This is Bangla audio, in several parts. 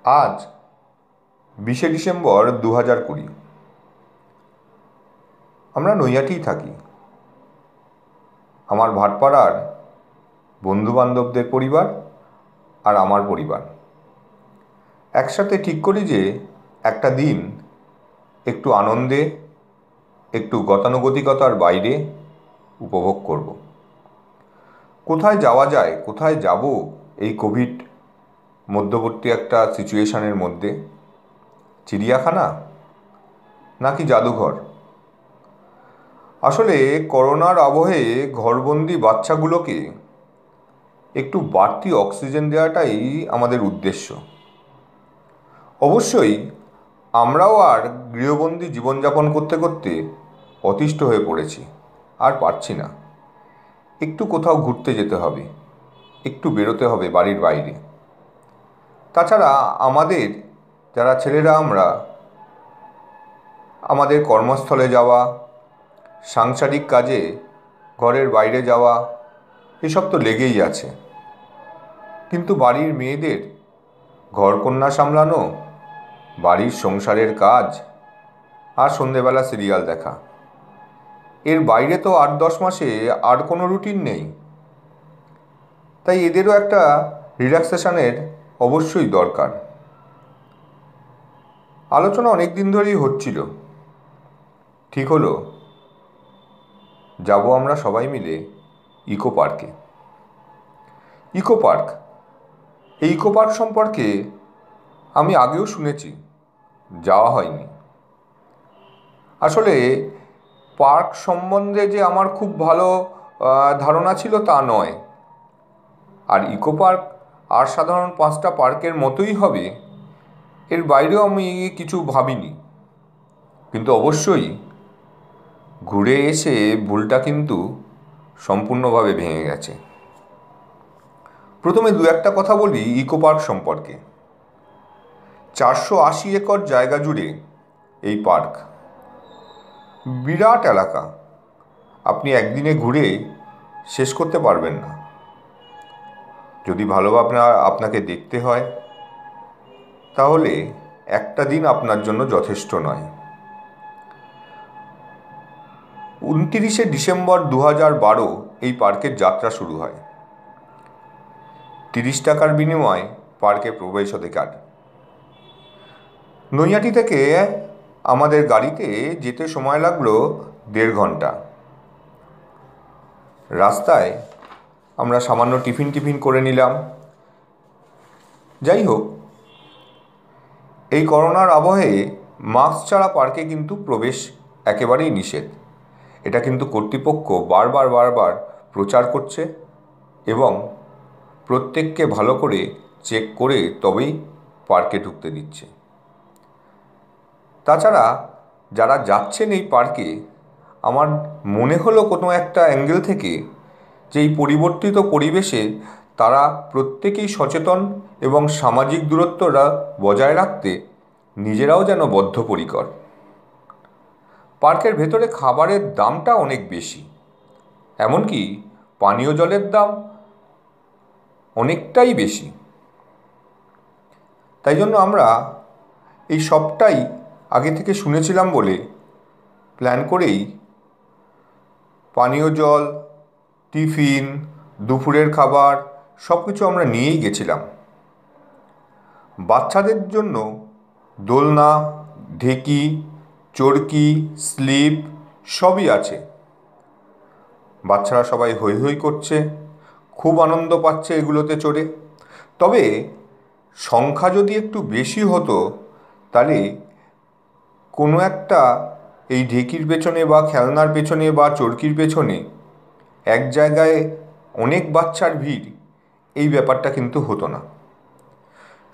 আজ 20শে ডিসেম্বর 2020। আমরা নৈহাটিই থাকি। আমার ভাটপাড়ার বন্ধুবান্ধবদের পরিবার আর আমার পরিবার একসাথে ঠিক করি যে একটা দিন একটু আনন্দে, একটু গতানুগতিকতার বাইরে উপভোগ করব। কোথায় যাওয়া যায়, কোথায় যাব এই কোভিড মধ্যবর্তী একটা সিচুয়েশনের মধ্যে? চিড়িয়াখানা নাকি জাদুঘর? আসলে করোনার আবহে ঘরবন্দি বাচ্চাগুলোকে একটু বাড়তি অক্সিজেন দেওয়াটাই আমাদের উদ্দেশ্য। অবশ্যই আমরাও আর গৃহবন্দী জীবনযাপন করতে করতে অতিষ্ঠ হয়ে পড়েছি, আর পারছি না। একটু কোথাও ঘুরতে যেতে হবে, একটু বেরোতে হবে বাড়ির বাইরে। তাছাড়া আমাদের যারা ছেলেরা আমরা, আমাদের কর্মস্থলে যাওয়া, সাংসারিক কাজে ঘরের বাইরে যাওয়া, এসব তো লেগেই আছে। কিন্তু বাড়ির মেয়েদের ঘরকন্যা সামলানো, বাড়ির সংসারের কাজ, আর সন্ধেবেলা সিরিয়াল দেখা, এর বাইরে তো 8-10 মাসে আর কোনো রুটিন নেই। তাই এদেরও একটা রিল্যাক্সেশনের অবশ্যই দরকার। আলোচনা অনেক দিন ধরেই হচ্ছিল। ঠিক হলো, যাব আমরা সবাই মিলে ইকো পার্কে। ইকো পার্ক, এই ইকো পার্ক সম্পর্কে আমি আগেও শুনেছি, যাওয়া হয়নি। আসলে পার্ক সম্বন্ধে যে আমার খুব ভালো ধারণা ছিল তা নয়। আর ইকো পার্ক আর সাধারণ 5টা পার্কের মতোই হবে, এর বাইরেও আমি কিছু ভাবিনি। কিন্তু অবশ্যই ঘুরে এসে ভুলটা কিন্তু সম্পূর্ণভাবে ভেঙে গেছে। প্রথমে দু একটা কথা বলি ইকো পার্ক সম্পর্কে। 480 একর জায়গা জুড়ে এই পার্ক। বিরাট এলাকা, আপনি একদিনে ঘুরে শেষ করতে পারবেন না। যদি ভালোভাবে আপনাকে দেখতে হয় তাহলে একটা দিন আপনার জন্য যথেষ্ট নয়। 29শে ডিসেম্বর 2012 এই পার্কের যাত্রা শুরু হয়। 30 টাকার বিনিময়ে পার্কে প্রবেশ অধিকার। নৈহাটি থেকে আমাদের গাড়িতে যেতে সময় লাগলো 1.5 ঘন্টা। রাস্তায় আমরা সামান্য টিফিন করে নিলাম। যাই হোক, এই করোনার আবহে মাস্ক ছাড়া পার্কে কিন্তু প্রবেশ একেবারেই নিষেধ। এটা কিন্তু কর্তৃপক্ষ বারবার প্রচার করছে এবং প্রত্যেককে ভালো করে চেক করে তবেই পার্কে ঢুকতে দিচ্ছে। তাছাড়া যারা যাচ্ছেন এই পার্কে, আমার মনে হলো কোনো একটা অ্যাঙ্গেল থেকে যে এই পরিবর্তিত পরিবেশে তারা প্রত্যেকেই সচেতন এবং সামাজিক দূরত্বটা বজায় রাখতে নিজেরাও যেন বদ্ধপরিকর। পার্কের ভেতরে খাবারের দামটা অনেক বেশি, এমনকি পানীয় জলের দাম অনেকটাই বেশি। তাই জন্য আমরা এই সবটাই আগে থেকে শুনেছিলাম বলে প্ল্যান করেই পানীয় জল, টিফিন, দুপুরের খাবার সব কিছু আমরা নিয়েই গেছিলাম। বাচ্চাদের জন্য দোলনা, ঢেকি, চরকি, স্লিপ সবই আছে। বাচ্চারা সবাই হৈ হৈ করছে, খুব আনন্দ পাচ্ছে এগুলোতে চড়ে। তবে সংখ্যা যদি একটু বেশি হতো তাহলে কোনো একটা এই ঢেকির পেছনে বা খেলনার পেছনে বা চরকির পেছনে এক জায়গায় অনেক বাচ্চার ভিড়, এই ব্যাপারটা কিন্তু হতো না।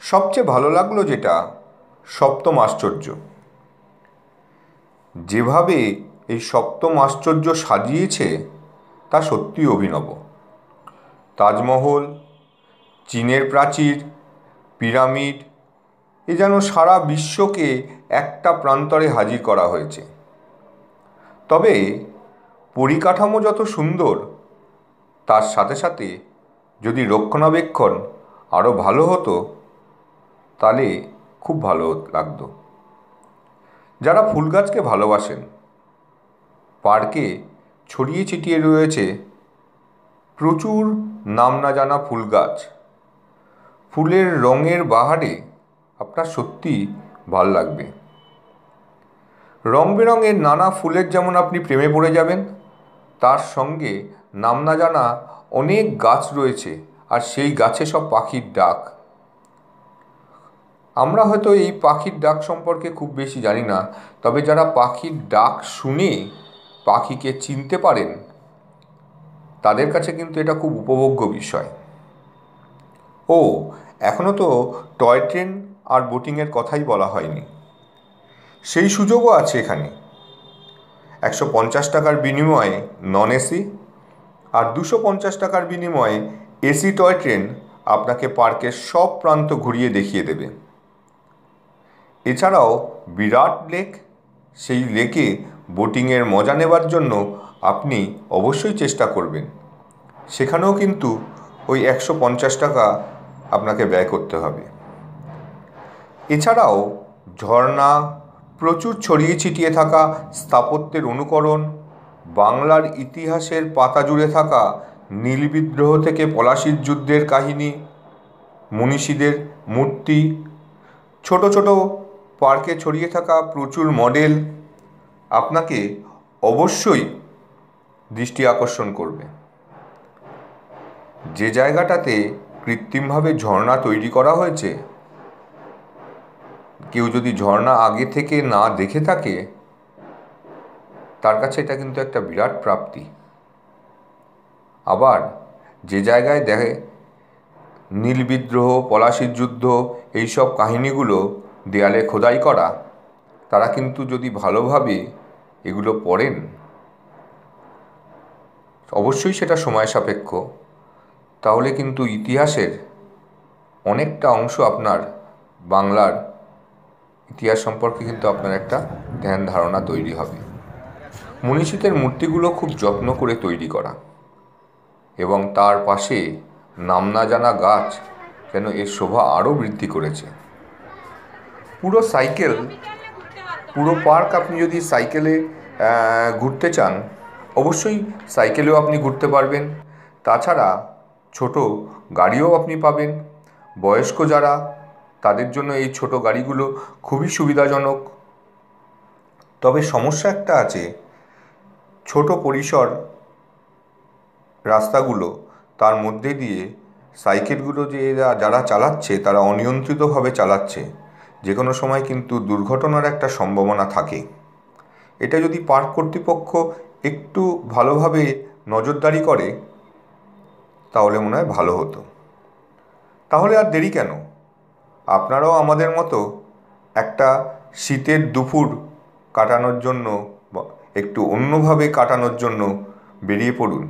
সবচেয়ে ভালো লাগলো যেটা, সপ্তম আশ্চর্য। যেভাবে এই সপ্তম আশ্চর্য সাজিয়েছে তা সত্যি অভিনব। তাজমহল, চীনের প্রাচীর, পিরামিড, এ যেন সারা বিশ্বকে একটা প্রান্তরে হাজির করা হয়েছে। তবে পরিকাঠামো যত সুন্দর, তার সাথে সাথে যদি রক্ষণাবেক্ষণ আরও ভালো হতো তাহলে খুব ভালো লাগতো। যারা ফুল গাছকে ভালোবাসেন, পার্কে ছড়িয়ে ছিটিয়ে রয়েছে প্রচুর নাম না জানা ফুল গাছ। ফুলের রঙের বাহারে আপনার সত্যি ভাল লাগবে। রং বেরঙের নানা ফুলের যেমন আপনি প্রেমে পড়ে যাবেন, তার সঙ্গে নাম না জানা অনেক গাছ রয়েছে, আর সেই গাছে সব পাখির ডাক। আমরা হয়তো এই পাখির ডাক সম্পর্কে খুব বেশি জানি না, তবে যারা পাখির ডাক শুনে পাখিকে চিনতে পারেন, তাদের কাছে কিন্তু এটা খুব উপভোগ্য বিষয়। ও এখনও তো টয় ট্রেন আর বোটিংয়ের কথাই বলা হয়নি। সেই সুযোগও আছে এখানে। 150 টাকার বিনিময়ে নন এসি আর 250 টাকার বিনিময়ে এসি টয় ট্রেন আপনাকে পার্কের সব প্রান্ত ঘুরিয়ে দেখিয়ে দেবে। এছাড়াও বিরাট লেক, সেই লেকে বোটিংয়ের মজা নেবার জন্য আপনি অবশ্যই চেষ্টা করবেন। সেখানেও কিন্তু ওই 150 টাকা আপনাকে ব্যয় করতে হবে। এছাড়াও ঝর্ণা, প্রচুর ছড়িয়ে ছিটিয়ে থাকা স্থাপত্যের অনুকরণ, বাংলার ইতিহাসের পাতা জুড়ে থাকা নীল বিদ্রোহ থেকে পলাশির যুদ্ধের কাহিনী, মনীষীদের মূর্তি, ছোট ছোট পার্কে ছড়িয়ে থাকা প্রচুর মডেল আপনাকে অবশ্যই দৃষ্টি আকর্ষণ করবে। যে জায়গাটাতে কৃত্রিমভাবে ঝর্ণা তৈরি করা হয়েছে, কেউ যদি ঝর্ণা আগে থেকে না দেখে থাকে, তার কাছে এটা কিন্তু একটা বিরাট প্রাপ্তি। আবার যে জায়গায় দেখে নীল বিদ্রোহ, পলাশির যুদ্ধ, এইসব কাহিনীগুলো দেয়ালে খোদাই করা, তারা কিন্তু যদি ভালোভাবে এগুলো পড়েন, অবশ্যই সেটা সময় সাপেক্ষ, তাহলে কিন্তু ইতিহাসের অনেকটা অংশ আপনার, বাংলার ইতিহাস সম্পর্কে কিন্তু আপনার একটা ধ্যান ধারণা তৈরি হবে। মনীষীদের মূর্তিগুলো খুব যত্ন করে তৈরি করা, এবং তার পাশে নাম না জানা গাছ যেন এর শোভা আরও বৃদ্ধি করেছে। পুরো পার্ক আপনি যদি সাইকেলে ঘুরতে চান, অবশ্যই সাইকেলেও আপনি ঘুরতে পারবেন। তাছাড়া ছোট গাড়িও আপনি পাবেন। বয়স্ক যারা, তাদের জন্য এই ছোট গাড়িগুলো খুবই সুবিধাজনক। তবে সমস্যা একটা আছে, ছোট পরিসর রাস্তাগুলো, তার মধ্যে দিয়ে সাইকেলগুলো যারা চালাচ্ছে, তারা অনিয়ন্ত্রিতভাবে চালাচ্ছে। যে কোনো সময় কিন্তু দুর্ঘটনার একটা সম্ভাবনা থাকে। এটা যদি পার্ক কর্তৃপক্ষ একটু ভালোভাবে নজরদারি করে, তাহলে মনে হয় ভালো হতো। তাহলে আর দেরি কেন? আপনারাও আমাদের মতো একটা শীতের দুপুর কাটানোর জন্য, একটু অন্যভাবে কাটানোর জন্য বেরিয়ে পড়ুন।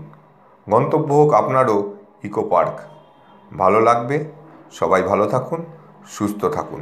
গন্তব্য হোক আপনারও ইকো পার্ক। ভালো লাগবে। সবাই ভালো থাকুন, সুস্থ থাকুন।